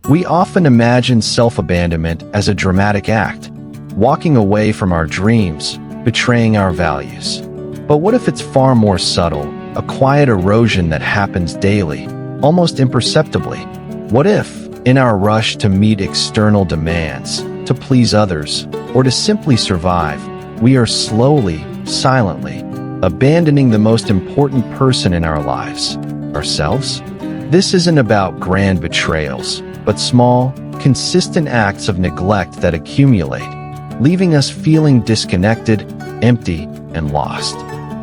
We often imagine self-abandonment as a dramatic act, walking away from our dreams, betraying our values. But what if it's far more subtle, a quiet erosion that happens daily, almost imperceptibly? What if, in our rush to meet external demands, to please others, or to simply survive, we are slowly, silently, abandoning the most important person in our lives, ourselves? This isn't about grand betrayals, but small, consistent acts of neglect that accumulate, leaving us feeling disconnected, empty, and lost.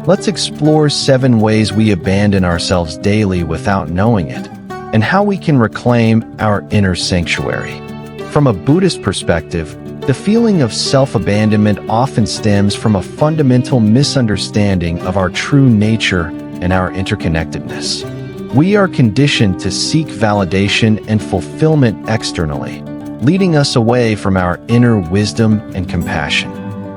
Let's explore 7 ways we abandon ourselves daily without knowing it, and how we can reclaim our inner sanctuary. From a Buddhist perspective, the feeling of self-abandonment often stems from a fundamental misunderstanding of our true nature and our interconnectedness. We are conditioned to seek validation and fulfillment externally, leading us away from our inner wisdom and compassion.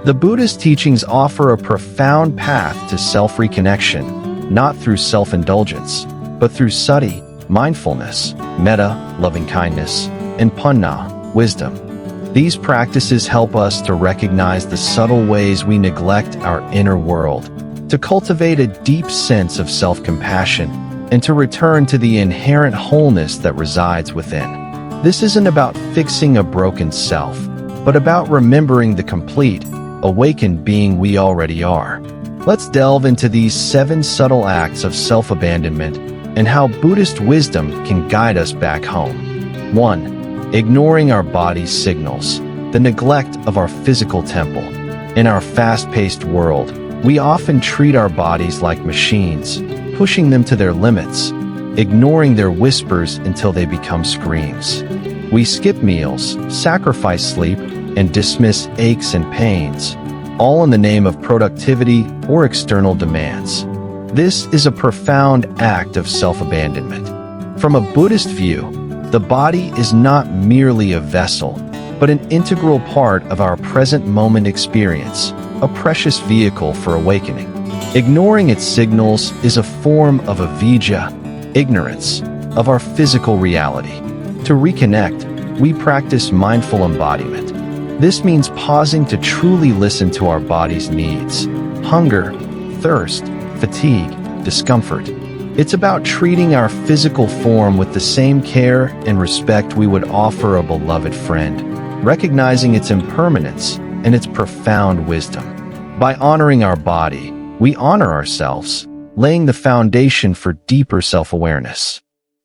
The Buddhist teachings offer a profound path to self-reconnection, not through self-indulgence, but through sati, mindfulness, metta, loving-kindness, and panna, wisdom. These practices help us to recognize the subtle ways we neglect our inner world, to cultivate a deep sense of self-compassion, and to return to the inherent wholeness that resides within. This isn't about fixing a broken self, but about remembering the complete, awakened being we already are. Let's delve into these 7 subtle acts of self-abandonment and how Buddhist wisdom can guide us back home. 1. Ignoring our body's signals, the neglect of our physical temple. In our fast-paced world, we often treat our bodies like machines, pushing them to their limits, ignoring their whispers until they become screams. We skip meals, sacrifice sleep, and dismiss aches and pains, all in the name of productivity or external demands. This is a profound act of self-abandonment. From a Buddhist view, the body is not merely a vessel, but an integral part of our present moment experience, a precious vehicle for awakening. Ignoring its signals is a form of avijja, ignorance, of our physical reality. To reconnect, we practice mindful embodiment. This means pausing to truly listen to our body's needs: hunger, thirst, fatigue, discomfort. It's about treating our physical form with the same care and respect we would offer a beloved friend, recognizing its impermanence and its profound wisdom. By honoring our body, we honor ourselves, laying the foundation for deeper self-awareness.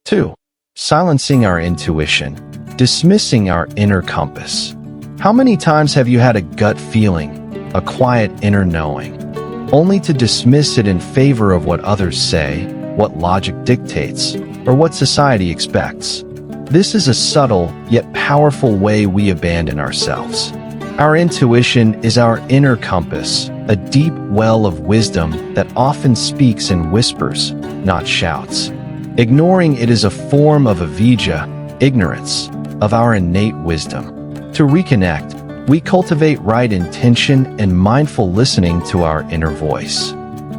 2. Silencing our intuition, dismissing our inner compass. How many times have you had a gut feeling, a quiet inner knowing, only to dismiss it in favor of what others say, what logic dictates, or what society expects? This is a subtle yet powerful way we abandon ourselves. Our intuition is our inner compass, a deep well of wisdom that often speaks in whispers, not shouts. Ignoring it is a form of avijja, ignorance, of our innate wisdom. To reconnect, we cultivate right intention and mindful listening to our inner voice.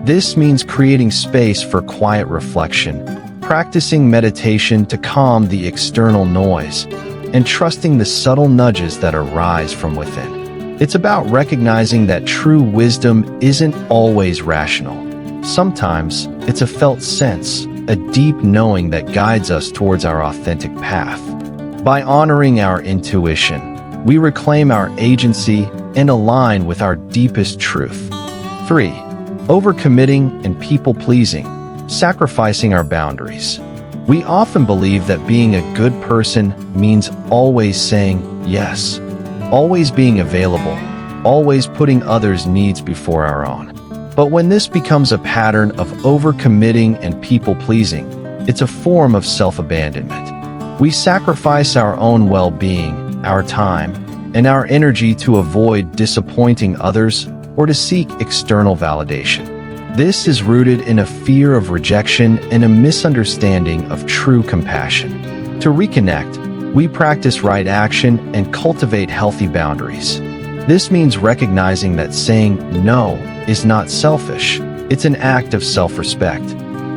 This means creating space for quiet reflection, practicing meditation to calm the external noise, and trusting the subtle nudges that arise from within. It's about recognizing that true wisdom isn't always rational. Sometimes it's a felt sense, a deep knowing that guides us towards our authentic path. By honoring our intuition, we reclaim our agency and align with our deepest truth. 3. Overcommitting and people-pleasing, sacrificing our boundaries. We often believe that being a good person means always saying yes, always being available, always putting others' needs before our own. But when this becomes a pattern of overcommitting and people-pleasing, it's a form of self-abandonment. We sacrifice our own well-being, our time, and our energy to avoid disappointing others or to seek external validation. This is rooted in a fear of rejection and a misunderstanding of true compassion. To reconnect, we practice right action and cultivate healthy boundaries. This means recognizing that saying no is not selfish, it's an act of self-respect.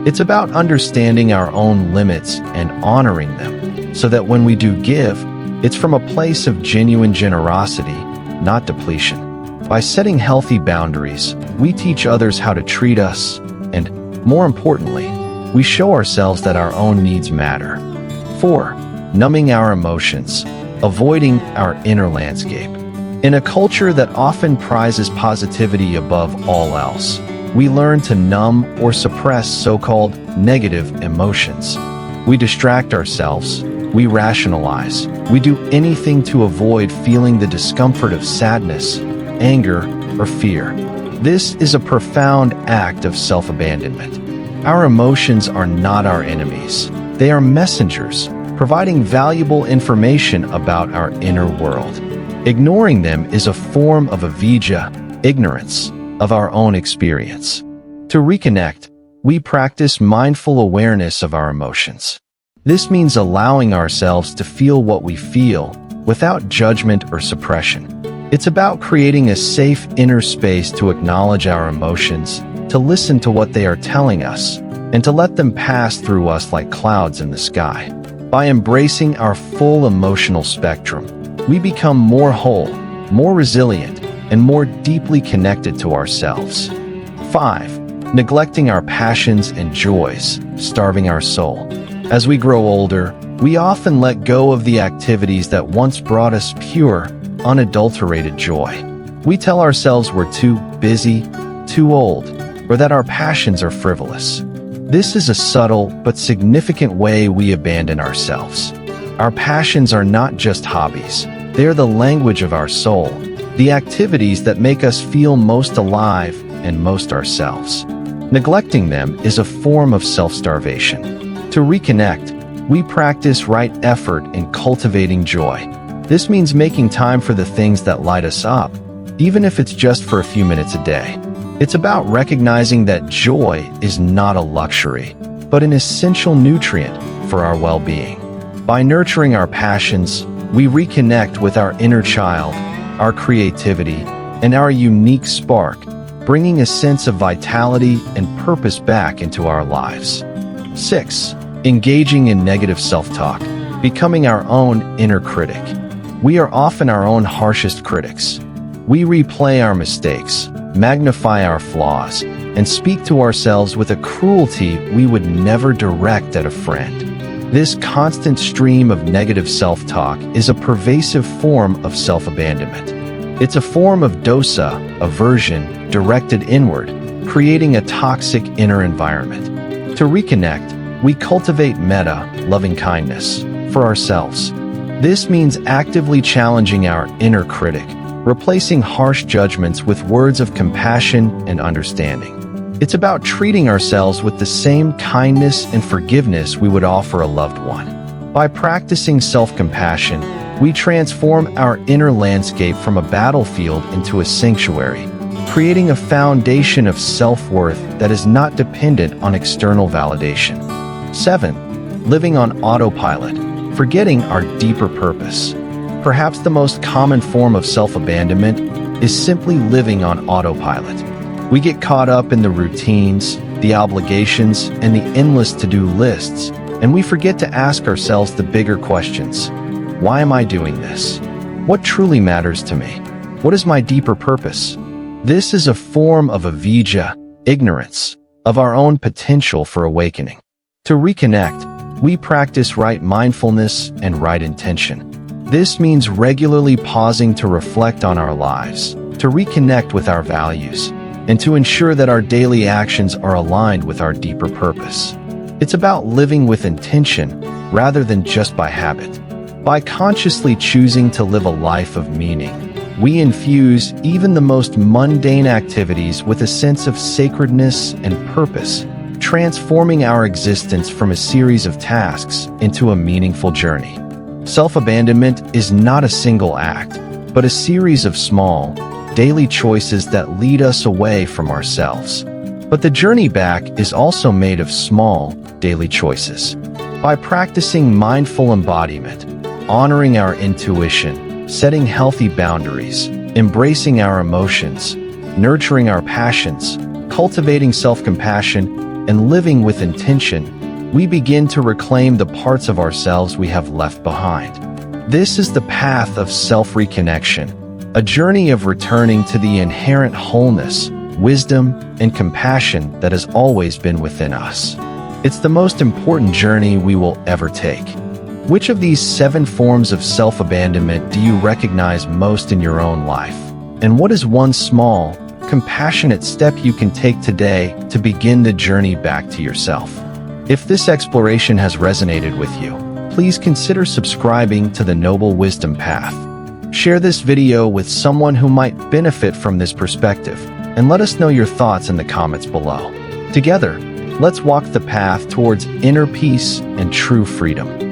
It's about understanding our own limits and honoring them, so that when we do give, it's from a place of genuine generosity, not depletion. By setting healthy boundaries, we teach others how to treat us, and, more importantly, we show ourselves that our own needs matter. 4. Numbing our emotions, avoiding our inner landscape. In a culture that often prizes positivity above all else, we learn to numb or suppress so-called negative emotions. We distract ourselves, we rationalize, we do anything to avoid feeling the discomfort of sadness, anger, or fear. This is a profound act of self-abandonment. Our emotions are not our enemies. They are messengers, providing valuable information about our inner world. Ignoring them is a form of avijja, ignorance, of our own experience. To reconnect, we practice mindful awareness of our emotions. This means allowing ourselves to feel what we feel without judgment or suppression. It's about creating a safe inner space to acknowledge our emotions, to listen to what they are telling us, and to let them pass through us like clouds in the sky. By embracing our full emotional spectrum, we become more whole, more resilient, and more deeply connected to ourselves. 5. Neglecting our passions and joys, starving our soul. As we grow older, we often let go of the activities that once brought us pure, unadulterated joy. We tell ourselves we're too busy, too old, or that our passions are frivolous. This is a subtle but significant way we abandon ourselves. Our passions are not just hobbies. They are the language of our soul, the activities that make us feel most alive and most ourselves. Neglecting them is a form of self-starvation. To reconnect, we practice right effort in cultivating joy. This means making time for the things that light us up, even if it's just for a few minutes a day. It's about recognizing that joy is not a luxury, but an essential nutrient for our well-being. By nurturing our passions, we reconnect with our inner child, our creativity, and our unique spark, bringing a sense of vitality and purpose back into our lives. 6. Engaging in negative self-talk, becoming our own inner critic. We are often our own harshest critics. We replay our mistakes, magnify our flaws, and speak to ourselves with a cruelty we would never direct at a friend. This constant stream of negative self-talk is a pervasive form of self-abandonment. It's a form of dosa, aversion, directed inward, creating a toxic inner environment. To reconnect, we cultivate metta, loving kindness, for ourselves. This means actively challenging our inner critic, replacing harsh judgments with words of compassion and understanding. It's about treating ourselves with the same kindness and forgiveness we would offer a loved one. By practicing self-compassion, we transform our inner landscape from a battlefield into a sanctuary, creating a foundation of self-worth that is not dependent on external validation. 7. Living on autopilot, forgetting our deeper purpose. Perhaps the most common form of self-abandonment is simply living on autopilot. We get caught up in the routines, the obligations, and the endless to-do lists, and we forget to ask ourselves the bigger questions. Why am I doing this? What truly matters to me? What is my deeper purpose? This is a form of avijja, ignorance, of our own potential for awakening. To reconnect, we practice right mindfulness and right intention. This means regularly pausing to reflect on our lives, to reconnect with our values, and to ensure that our daily actions are aligned with our deeper purpose. It's about living with intention rather than just by habit. By consciously choosing to live a life of meaning, we infuse even the most mundane activities with a sense of sacredness and purpose, transforming our existence from a series of tasks into a meaningful journey. Self-abandonment is not a single act, but a series of small, daily choices that lead us away from ourselves. But the journey back is also made of small, daily choices. By practicing mindful embodiment, honoring our intuition, setting healthy boundaries, embracing our emotions, nurturing our passions, cultivating self-compassion, and living with intention, we begin to reclaim the parts of ourselves we have left behind. This is the path of self-reconnection, a journey of returning to the inherent wholeness, wisdom, and compassion that has always been within us. It's the most important journey we will ever take. Which of these 7 forms of self-abandonment do you recognize most in your own life? And what is one small, compassionate step you can take today to begin the journey back to yourself? If this exploration has resonated with you, please consider subscribing to the Noble Wisdom Path. Share this video with someone who might benefit from this perspective, and let us know your thoughts in the comments below. Together, let's walk the path towards inner peace and true freedom.